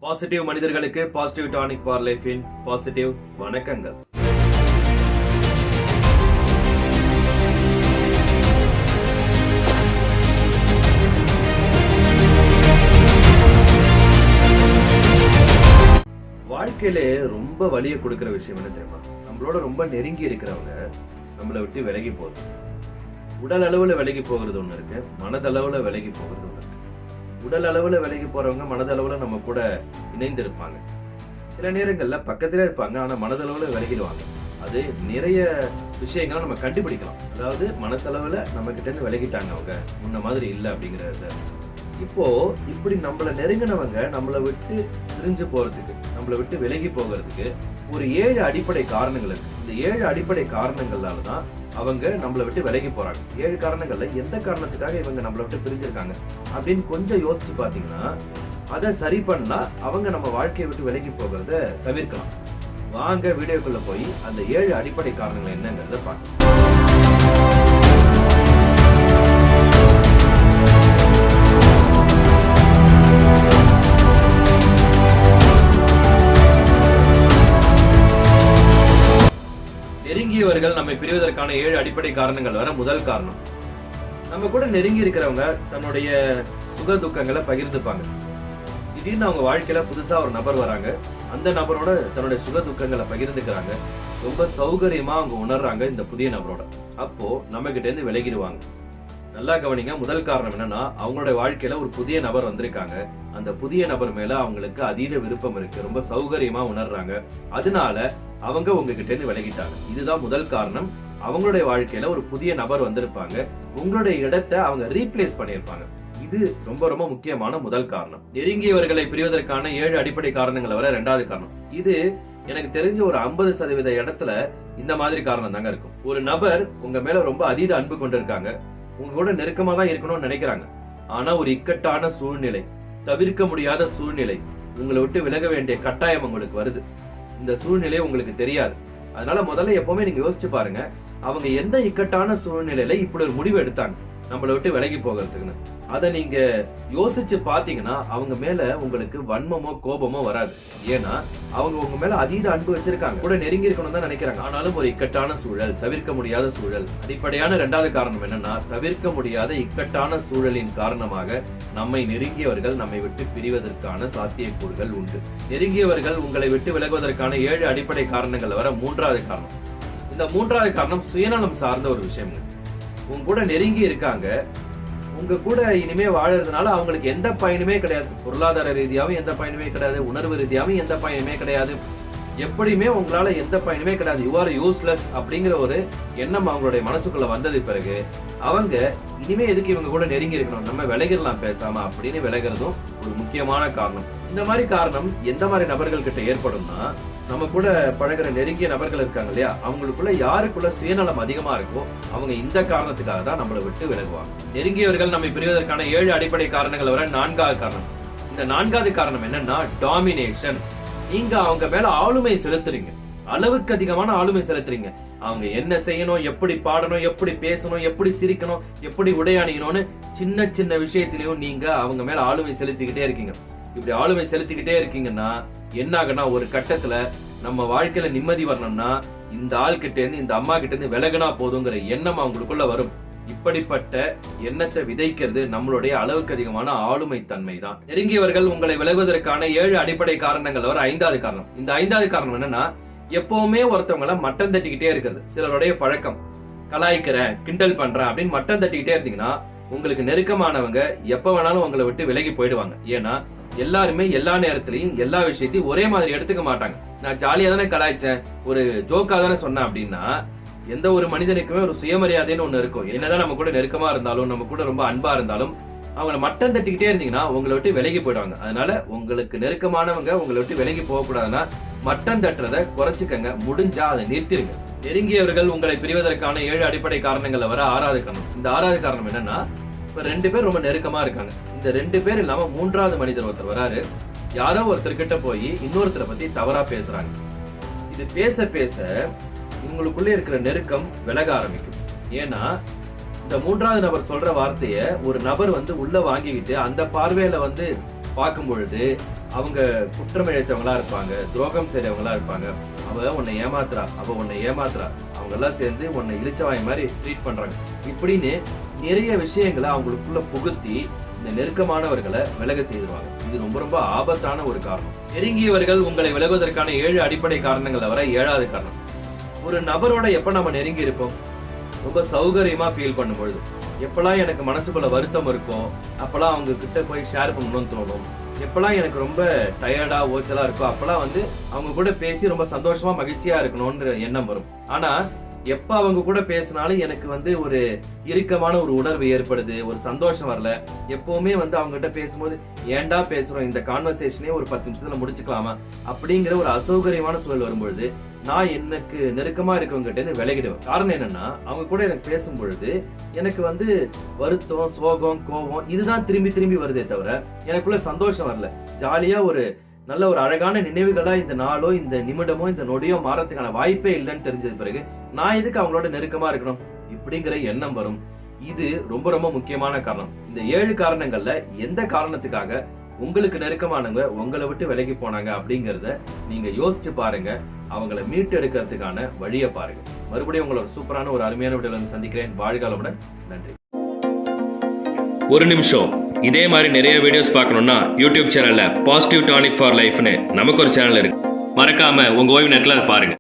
Positive மனிதர்களுக்கு positive tonic for லைஃபின் positive வணக்கங்கள். வாழ்க்கையிலே ரொம்ப வலியை கொடுக்கிற விஷயம் என்ன தெரியுமா? நம்மளோட ரொம்ப நெருங்கி இருக்கிறவங்க நம்மளை விட்டு விலகி போகுது. உடல் அளவுல விலகி போகிறது ஒண்ணு இருக்கு, மனதளவுல விலகி போகிறது ஒண்ணு இருக்கு. உடல் அளவுல விலகி போறவங்க மனதளவுல நம்ம கூட இணைந்து இருப்பாங்க. சில நேரங்கள்ல பக்கத்திலே இருப்பாங்க, ஆனா மனதளவுல விலகிடுவாங்க. அது நிறைய விஷயங்களை நம்ம கண்டுபிடிக்கலாம். அதாவது மனசளவுல நம்ம கிட்ட இருந்து விலகிட்டாங்க, அவங்க முன்ன மாதிரி இல்லை அப்படிங்கறத. இப்போ இப்படி நம்மள நெருங்கினவங்க நம்மளை விட்டு பிரிஞ்சு போறதுக்கு, நம்மளை விட்டு விலகி போகிறதுக்கு ஒரு 7 அடிப்படை காரணங்கள் இருக்கு. இந்த 7 அடிப்படை காரணங்களாலதான் அவங்க நம்மளை விட்டு விலகி போறாங்க. 7 காரணங்கள்ல எந்த காரணத்துக்காக இவங்க நம்மளை விட்டு பிரிஞ்சிருக்காங்க அப்படின்னு கொஞ்சம் யோசிச்சு பாத்தீங்கன்னா, அதை சரி பண்ணா அவங்க நம்ம வாழ்க்கையை விட்டு விலகி போகிறத தவிர்க்கலாம். வாங்க வீடியோக்குள்ள போய் அந்த 7 அடிப்படை காரணங்கள் என்னங்கிறத பார்க்கலாம். நெருங்கியவர்கள் நம்மை பிரிவதற்கான 7 அடிப்படை காரணங்கள் வர முதல் காரணம், நம்ம கூட நெருங்கி இருக்கிறவங்க தன்னுடைய சுக துக்கங்களை பகிர்ந்துப்பாங்க. திடீர்னு அவங்க வாழ்க்கையில புதுசா ஒரு நபர் வராங்க, அந்த நபரோட தன்னுடைய சுக துக்கங்களை பகிர்ந்துக்கிறாங்க. ரொம்ப சௌகரியமா அவங்க உணர்றாங்க இந்த புதிய நபரோட. அப்போ நம்ம கிட்ட இருந்து விலகிடுவாங்க. நல்லா கவனிங்க. முதல் காரணம் என்னன்னா, அவங்களுடைய வாழ்க்கையில ஒரு புதிய நபர் வந்திருக்காங்க, அந்த புதிய நபர் மேல அவங்களுக்கு அதீத விருப்பம் இருக்கு, ரொம்ப சௌகரியமா உணர்றாங்க, அதனால அவங்க உங்ககிட்ட இருந்து விலகிட்டாங்க. இதுதான் முதல் காரணம். அவங்களுடைய வாழ்க்கையில ஒரு புதிய நபர் வந்திருப்பாங்க, உங்களுடைய இடத்தை அவங்க ரீப்ளேஸ் பண்ணியிருப்பாங்க. இது ரொம்ப ரொம்ப முக்கியமான முதல் காரணம். நெருங்கியவர்களை பிரிவதற்கான 7 அடிப்படை காரணங்களை வர 2வது காரணம். இது எனக்கு தெரிஞ்ச ஒரு 50% இடத்துல இந்த மாதிரி காரணம் தாங்க இருக்கும். ஒரு நபர் உங்க மேல ரொம்ப அதீத அன்பு கொண்டிருக்காங்க, உங்க கூட நெருக்கமா தான் இருக்கணும்னு நினைக்கிறாங்க, ஆனா ஒரு இக்கட்டான சூழ்நிலை, தவிர்க்க முடியாத சூழ்நிலை, உங்களை விட்டு விலக வேண்டிய கட்டாயம் உங்களுக்கு வருது. இந்த சூழ்நிலை உங்களுக்கு தெரியாது. அதனால முதல்ல எப்பவுமே நீங்க யோசிச்சு பாருங்க, அவங்க எந்த இக்கட்டான சூழ்நிலையில இப்படி ஒரு முடிவு எடுத்தாங்க நம்மளை விட்டு விலகி போகிறதுக்குன்னு. அதை நீங்க யோசிச்சு பாத்தீங்கன்னா அவங்க மேல உங்களுக்கு வன்மமோ கோபமோ வராது. ஏன்னா அவங்க உங்க மேல அதீத அன்பு வச்சிருக்காங்க, கூட நெருங்கி இருக்கணும் தான் நினைக்கிறாங்க, ஆனாலும் ஒரு இக்கட்டான சூழல், தவிர்க்க முடியாத சூழல். அடிப்படையான 2வது காரணம் என்னன்னா, தவிர்க்க முடியாத இக்கட்டான சூழலின் காரணமாக நம்மை நெருங்கியவர்கள் நம்மை விட்டு பிரிவதற்கான சாத்தியக்கூறுகள் உண்டு. நெருங்கியவர்கள் உங்களை விட்டு விலகுவதற்கான 7 அடிப்படை காரணங்கள் வர 3வது காரணம். இந்த 3வது காரணம் சுயநலம் சார்ந்த ஒரு விஷயம். உங்க கூட நெருங்கி இருக்காங்க, உங்க கூட இனிமே வாழறதுனால அவங்களுக்கு எந்த பயனுமே கிடையாது. பொருளாதார ரீதியாவும் எந்த பயனுமே கிடையாது, உணர்வு ரீதியாவும் எந்த பயனுமே கிடையாது, எப்படியுமே உங்களால எந்த பயனுமே கிடையாது. யூ ஆர் யூஸ்லெஸ் அப்படிங்கிற ஒரு எண்ணம் அவங்களுடைய மனசுக்குள்ள வந்தது பிறகு அவங்க இனிமே எதுக்கு இவங்க கூட நெருங்கி இருக்கணும், நம்ம விலகிடலாம் பேசாம அப்படின்னு விலகிறதும் ஒரு முக்கியமான காரணம். இந்த மாதிரி காரணம் எந்த மாதிரி நபர்கள் கிட்ட ஏற்படும்னா, நம்ம கூட பழகிற நெருங்கிய நபர்கள் இருக்காங்க இல்லையா, அவங்களுக்குள்ள யாருக்குள்ள சுயநலம் அதிகமா இருக்கோ அவங்க இந்த காரணத்துக்காக தான் நம்மளை விட்டு விலகுவாங்க. நெருங்கியவர்கள் நம்மை பிரிவதற்கான 7 அடிப்படை காரணங்கள் வர 4வது காரணம். இந்த 4வது காரணம் என்னன்னா, டாமினேஷன். நீங்க அவங்க மேல ஆளுமை செலுத்துறீங்க, அளவுக்கு அதிகமான ஆளுமை செலுத்துறீங்க. அவங்க என்ன செய்யணும், எப்படி பாடணும், எப்படி பேசணும், எப்படி சிரிக்கணும், எப்படி உடை அணியணும்னு சின்ன சின்ன விஷயத்திலையும் நீங்க அவங்க மேல ஆளுமை செலுத்திக்கிட்டே இருக்கீங்க. இப்படி ஆளுமை செலுத்திக்கிட்டே இருக்கீங்கன்னா என்ன ஆகுனா, ஒரு கட்டத்துல நம்ம வாழ்க்கையில நிம்மதி வரணும்னா இந்த ஆள் கிட்ட இருந்து, இந்த அம்மா கிட்ட இருந்து விலகினா போதுங்கிற எண்ணம் அவங்களுக்குள்ள வரும். இப்படிப்பட்ட எண்ணத்தை விதைக்கிறது நம்மளுடைய அளவுக்கு அதிகமான ஆளுமை தன்மை தான். நெருங்கியவர்கள் உங்களை விலகுவதற்கான 7 அடிப்படை காரணங்கள் வர 5வது காரணம். இந்த 5வது காரணம் என்னன்னா, எப்பவுமே ஒருத்தவங்களை மட்டம் தட்டிக்கிட்டே இருக்கிறது. சிலருடைய பழக்கம், கலாய்க்கிறேன், கிண்டல் பண்றேன் அப்படின்னு மட்டம் தட்டிக்கிட்டே இருந்தீங்கன்னா உங்களுக்கு நெருக்கமானவங்க எப்ப வேணாலும் உங்களை விட்டு விலகி போயிடுவாங்க. ஏன்னா எல்லாருமே எல்லா நேரத்திலையும் எல்லா விஷயத்தையும் ஒரே மாதிரி எடுத்துக்க மாட்டாங்க. நான் ஜாலியா தானே கலாய்ச்சேன், ஒரு ஜோக்கா தானே சொன்னேன் அப்படின்னா, எந்த ஒரு மனிதனுக்குமே ஒரு சுயமரியாதைன்னு ஒண்ணு இருக்கும். என்னதான் நம்ம கூட நெருக்கமா இருந்தாலும், நம்ம கூட ரொம்ப அன்பா இருந்தாலும், அவங்களை மட்டம் தட்டிக்கிட்டே இருந்தீங்கன்னா உங்களை விட்டு விலகி போயிடுவாங்க. அதனால உங்களுக்கு நெருக்கமானவங்க உங்களை விட்டு விலகி போக கூடாதுன்னா மட்டம் தட்டுறதை குறைச்சிக்கங்க, முடிஞ்சா அதை நிறுத்திடுங்க. நெருங்கியவர்கள் உங்களை பிரிவதற்கான 7 அடிப்படை காரணங்கள் வர 6வது காரணம். இந்த 6வது காரணம் என்னன்னா, இப்ப 2 பேர் ரொம்ப நெருக்கமா இருக்காங்க, இந்த 2 பேர் இல்லாம 3வது மனிதர் ஒருத்தர் வராரு, யாரோ ஒருத்தர் கிட்ட போய் இன்னொருத்தரை பத்தி தவறா பேசுறாங்க. இது பேச பேச இவங்களுக்குள்ள இருக்கிற நெருக்கம் விலக ஆரம்பிக்கும். ஏன்னா இந்த 3வது நபர் சொல்ற வார்த்தைய ஒரு நபர் உள்ள வாங்கிக்கிட்டு அந்த பார்வையில பார்க்கும் பொழுது அவங்க குற்றம் இழைத்தவங்களா இருப்பாங்க, துரோகம் செய்றவங்களா இருப்பாங்க. அவ உன்னை ஏமாத்துறா, அவங்க எல்லாம் சேர்ந்து உன்னை இளிச்சவாய் மாதிரி ட்ரீட் பண்றாங்க இப்படின்னு நிறைய விஷயங்களை அவங்களுக்குள்ள புகுத்தி இந்த நெருக்கமானவர்களை விலக செய்திருவாங்க. இது ரொம்ப ரொம்ப ஆபத்தான ஒரு காரணம். நெருங்கியவர்கள் உங்களை விலகுவதற்கான 7 அடிப்படை காரணங்கள் வர 7வது காரணம். ஒரு நபரோட எப்ப நம்ம நெருங்கி இருப்போம்? ரொம்ப சௌகரியமா ஃபீல் பண்ணும்பொழுது. எப்பெல்லாம் எனக்கு மனசுக்குள்ள வருத்தம் இருக்கும், அப்பெல்லாம் அவங்க கிட்ட போய் ஷேர் பண்ணணும்னு தோணும். எப்பெல்லாம் எனக்கு ரொம்ப டயர்டா ஓச்சலா இருக்கோ, அப்பெல்லாம் அவங்க கூட பேசி ரொம்ப சந்தோஷமா மகிழ்ச்சியா இருக்கணும்ன்ற எண்ணம் வரும். ஆனா எப்ப அவங்க கூட பேசினாலும் எனக்கு ஒரு இறுக்கமான ஒரு உணர்வு ஏற்படுது, ஒரு சந்தோஷம் வரல. எப்பவுமே அவங்க கிட்ட பேசும்போது ஏன்டா பேசுறோம், இந்த கான்வர்சேஷனே ஒரு 10 நிமிஷத்துல முடிச்சுக்கலாமா அப்படிங்கிற ஒரு அசௌகரியமான சூழல் வரும்பொழுது நான் எனக்கு நெருக்கமா இருக்கவங்க கிட்ட இருந்து விலகிடுவேன். காரணம் என்னன்னா, அவங்க கூட எனக்கு பேசும்பொழுது எனக்கு வருத்தம், சோகம், கோபம் இதுதான் திரும்பி திரும்பி வருதே தவிர எனக்குள்ள சந்தோஷம் வரல. ஜாலியா நல்ல ஒரு அழகான நினைவுகளா இந்த நாளோ, இந்த நிமிடமோ, இந்த நொடியோ மாறதுக்கான வாய்ப்பே இல்லைன்னு தெரிஞ்சது பிறகு நான் எதுக்கு அவங்களோட நெருக்கமா இருக்கணும் இப்படிங்கிற எண்ணம் வரும். இது ரொம்ப ரொம்ப முக்கியமான காரணம். இந்த 7 காரணங்கள்ல எந்த காரணத்துக்காக உங்களுக்கு நெருக்கமானவங்க உங்களை விட்டு விலகி போனாங்க அப்படிங்கறத நீங்க யோசிச்சு பாருங்க. அவங்களை மீட்டு எடுக்கிறதுக்கான வழியை பாருங்க. மறுபடியும் உங்களை ஒரு சூப்பரான ஒரு அருமையான வீடியோல சந்திக்கிறேன். வாழ்காலமுடன். நன்றி. ஒரு நிமிஷம். இதே மாதிரி நிறைய வீடியோஸ் பார்க்கணும்னா யூடியூப் சேனல்ல பாசிட்டிவ் டானிக் ஃபார் லைஃப்னு நமக்கு ஒரு சேனல் இருக்கு. மறக்காம உங்க ஓய்வு நேரத்துல அதை பாருங்க.